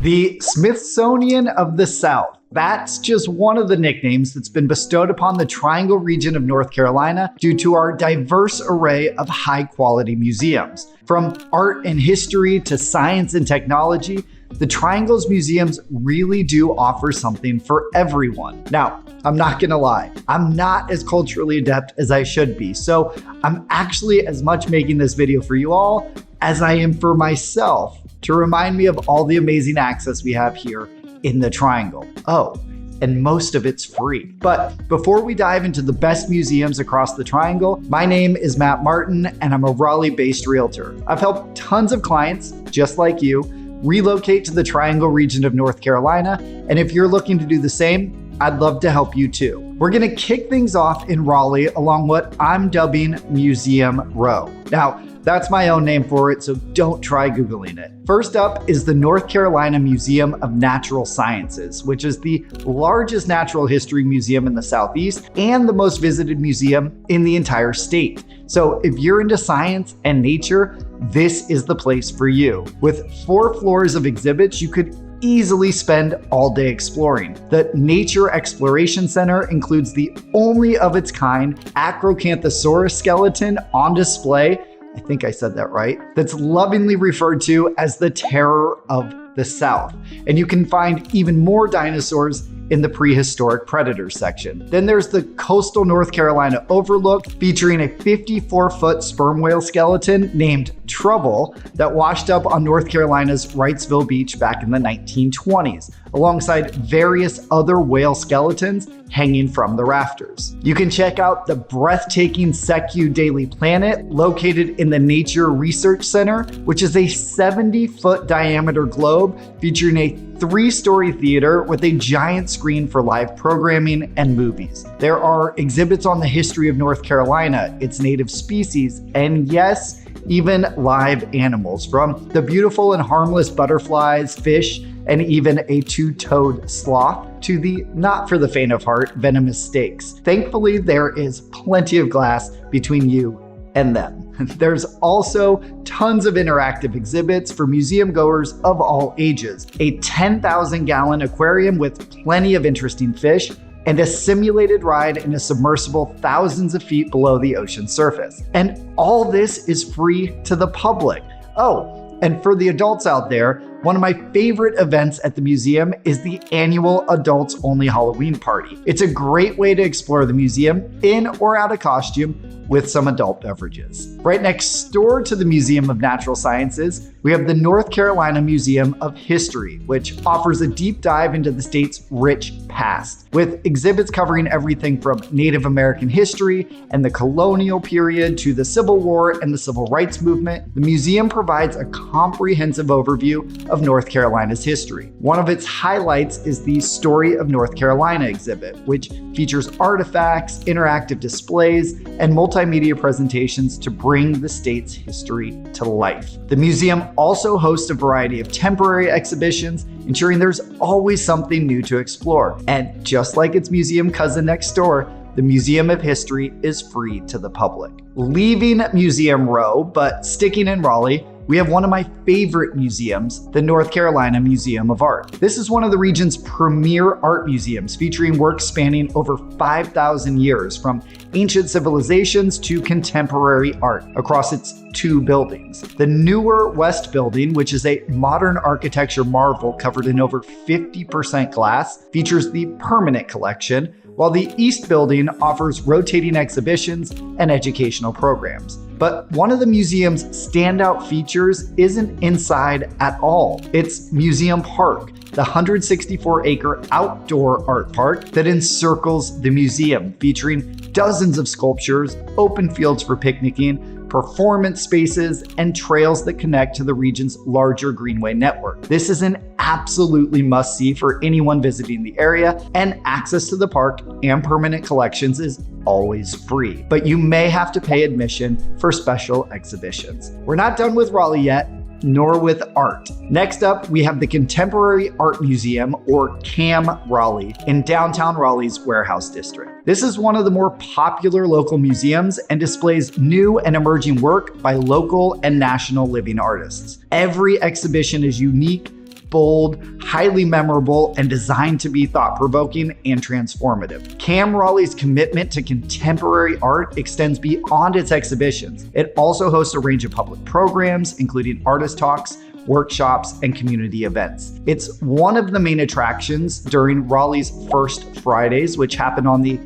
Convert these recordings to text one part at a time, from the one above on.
The Smithsonian of the South. That's just one of the nicknames that's been bestowed upon the Triangle region of North Carolina due to our diverse array of high-quality museums. From art and history to science and technology, the Triangle's museums really do offer something for everyone. Now, I'm not gonna lie, I'm not as culturally adept as I should be, so I'm actually as much making this video for you all as I am for myself to remind me of all the amazing access we have here in the Triangle. Oh, and most of it's free. But before we dive into the best museums across the Triangle, my name is Matt Martin and I'm a Raleigh-based realtor. I've helped tons of clients, just like you, relocate to the Triangle region of North Carolina, and if you're looking to do the same, I'd love to help you too. We're gonna kick things off in Raleigh along what I'm dubbing Museum Row. Now, that's my own name for it, so don't try Googling it. First up is the North Carolina Museum of Natural Sciences, which is the largest natural history museum in the Southeast and the most visited museum in the entire state. So if you're into science and nature, this is the place for you. With 4 floors of exhibits, you could easily spend all day exploring. The Nature Exploration Center includes the only of its kind Acrocanthosaurus skeleton on display, I think I said that right, that's lovingly referred to as the Terror of the South. And you can find even more dinosaurs in the prehistoric predators section. Then there's the Coastal North Carolina Overlook, featuring a 54-foot sperm whale skeleton named Trouble that washed up on North Carolina's Wrightsville Beach back in the 1920s, alongside various other whale skeletons hanging from the rafters. You can check out the breathtaking Secu Daily Planet, located in the Nature Research Center, which is a 70-foot diameter globe featuring a 3-story theater with a giant screen for live programming and movies. There are exhibits on the history of North Carolina, its native species, and yes, even live animals, from the beautiful and harmless butterflies, fish, and even a 2-toed sloth to the not for the faint of heart venomous snakes. Thankfully, there is plenty of glass between you and them. There's also tons of interactive exhibits for museum goers of all ages, a 10,000-gallon aquarium with plenty of interesting fish, and a simulated ride in a submersible thousands of feet below the ocean surface. And all this is free to the public. Oh, and for the adults out there, one of my favorite events at the museum is the annual Adults Only Halloween Party. It's a great way to explore the museum in or out of costume with some adult beverages. Right next door to the Museum of Natural Sciences, we have the North Carolina Museum of History, which offers a deep dive into the state's rich past, with exhibits covering everything from Native American history and the colonial period to the Civil War and the Civil Rights Movement. The museum provides a comprehensive overview of North Carolina's history. One of its highlights is the Story of North Carolina exhibit, which features artifacts, interactive displays, and multimedia presentations to bring the state's history to life. The museum also hosts a variety of temporary exhibitions, ensuring there's always something new to explore. And just like its museum cousin next door, the Museum of History is free to the public. Leaving Museum Row, but sticking in Raleigh, we have one of my favorite museums, the North Carolina Museum of Art. This is one of the region's premier art museums, featuring works spanning over 5,000 years, from ancient civilizations to contemporary art, across its 2 buildings. The newer West Building, which is a modern architecture marvel covered in over 50% glass, features the permanent collection, while the East Building offers rotating exhibitions and educational programs. But one of the museum's standout features isn't inside at all. It's Museum Park, the 164-acre outdoor art park that encircles the museum, featuring dozens of sculptures, open fields for picnicking, performance spaces, and trails that connect to the region's larger greenway network. This is an absolutely must-see for anyone visiting the area, and access to the park and permanent collections is always free. But you may have to pay admission for special exhibitions. We're not done with Raleigh yet, nor with art. Next up, we have the Contemporary Art Museum, or CAM Raleigh, in downtown Raleigh's Warehouse District. This is one of the more popular local museums and displays new and emerging work by local and national living artists. Every exhibition is unique, bold, highly memorable, and designed to be thought-provoking and transformative. Camp Raleigh's commitment to contemporary art extends beyond its exhibitions. It also hosts a range of public programs, including artist talks, workshops, and community events. It's one of the main attractions during Raleigh's First Fridays, which happen on the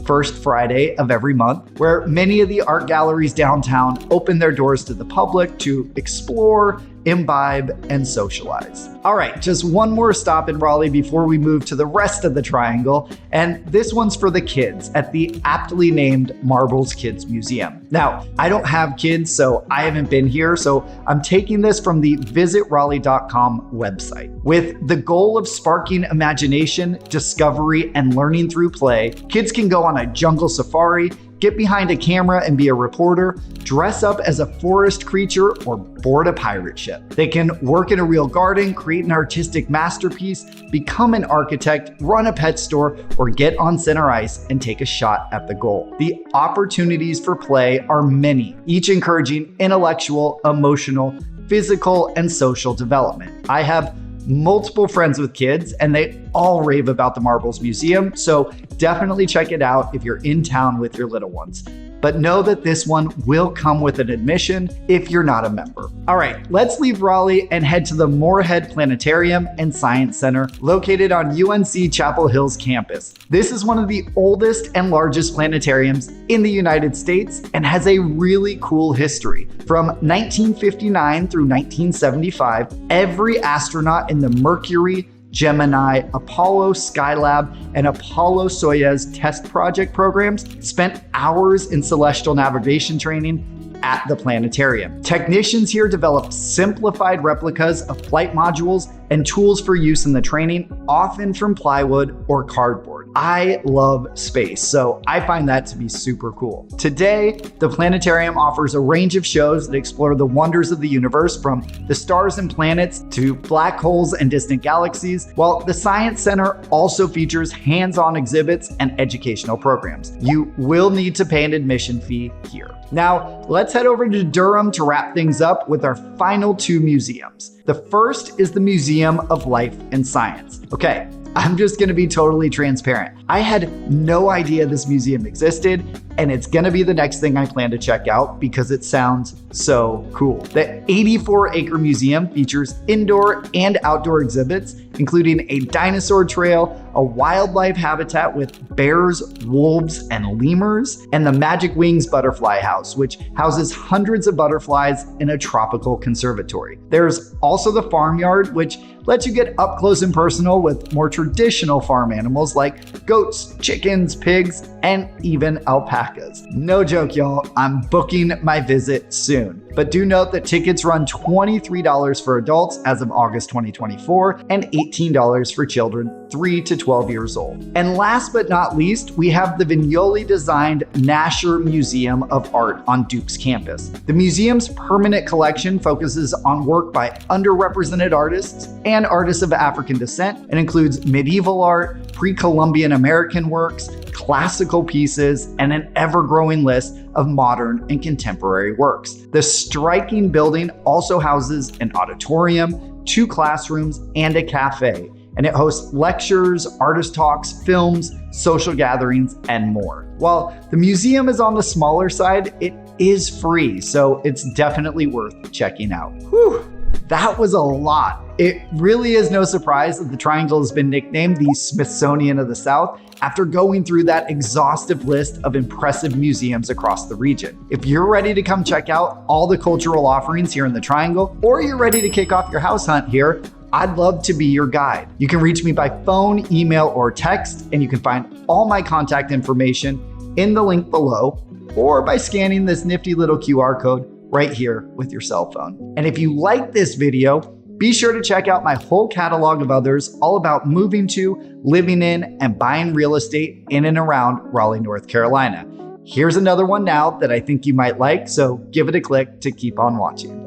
first Friday of every month, where many of the art galleries downtown open their doors to the public to explore, imbibe, and socialize. All right, just one more stop in Raleigh before we move to the rest of the Triangle, and this one's for the kids at the aptly named Marbles Kids Museum. Now, I don't have kids, so I haven't been here, so I'm taking this from the visitraleigh.com website. With the goal of sparking imagination, discovery, and learning through play, kids can go on a jungle safari, get behind a camera and be a reporter, dress up as a forest creature, or board a pirate ship. They can work in a real garden, create an artistic masterpiece, become an architect, run a pet store, or get on center ice and take a shot at the goal. The opportunities for play are many, each encouraging intellectual, emotional, physical, and social development. I have multiple friends with kids, and they all rave about the Marbles Museum, so definitely check it out if you're in town with your little ones. But know that this one will come with an admission if you're not a member. All right, let's leave Raleigh and head to the Moorhead Planetarium and Science Center located on UNC Chapel Hill's campus. This is one of the oldest and largest planetariums in the United States and has a really cool history. From 1959 through 1975, every astronaut in the Mercury, Gemini, Apollo Skylab, and Apollo Soyuz test project programs spent hours in celestial navigation training at the planetarium. Technicians here developed simplified replicas of flight modules and tools for use in the training, often from plywood or cardboard. I love space, so I find that to be super cool. Today, the planetarium offers a range of shows that explore the wonders of the universe, from the stars and planets to black holes and distant galaxies, while the Science Center also features hands-on exhibits and educational programs. You will need to pay an admission fee here. Now, let's head over to Durham to wrap things up with our final two museums. The first is the Museum of Life and Science. Okay, I'm just gonna be totally transparent. I had no idea this museum existed, and it's gonna be the next thing I plan to check out because it sounds so cool. The 84-acre museum features indoor and outdoor exhibits, including a dinosaur trail, a wildlife habitat with bears, wolves, and lemurs, and the Magic Wings Butterfly House, which houses hundreds of butterflies in a tropical conservatory. There's also the farmyard, which lets you get up close and personal with more traditional farm animals like goats, chickens, pigs, and even alpacas. No joke, y'all, I'm booking my visit soon. But do note that tickets run $23 for adults as of August 2024 and $18 for children 3 to 12 years old. And last but not least, we have the Vignoli designed Nasher Museum of Art on Duke's campus. The museum's permanent collection focuses on work by underrepresented artists and artists of African descent and includes medieval art, pre-Columbian American works, classical pieces, and an ever-growing list of modern and contemporary works. The striking building also houses an auditorium, 2 classrooms, and a cafe, and it hosts lectures, artist talks, films, social gatherings, and more. While the museum is on the smaller side, it is free, so it's definitely worth checking out. Whew. That was a lot. It really is no surprise that the Triangle has been nicknamed the Smithsonian of the South after going through that exhaustive list of impressive museums across the region. If you're ready to come check out all the cultural offerings here in the Triangle, or you're ready to kick off your house hunt here, I'd love to be your guide. You can reach me by phone, email, or text, and you can find all my contact information in the link below, or by scanning this nifty little QR code right here with your cell phone. And if you like this video, be sure to check out my whole catalog of others all about moving to, living in, and buying real estate in and around Raleigh, North Carolina. Here's another one now that I think you might like, so give it a click to keep on watching.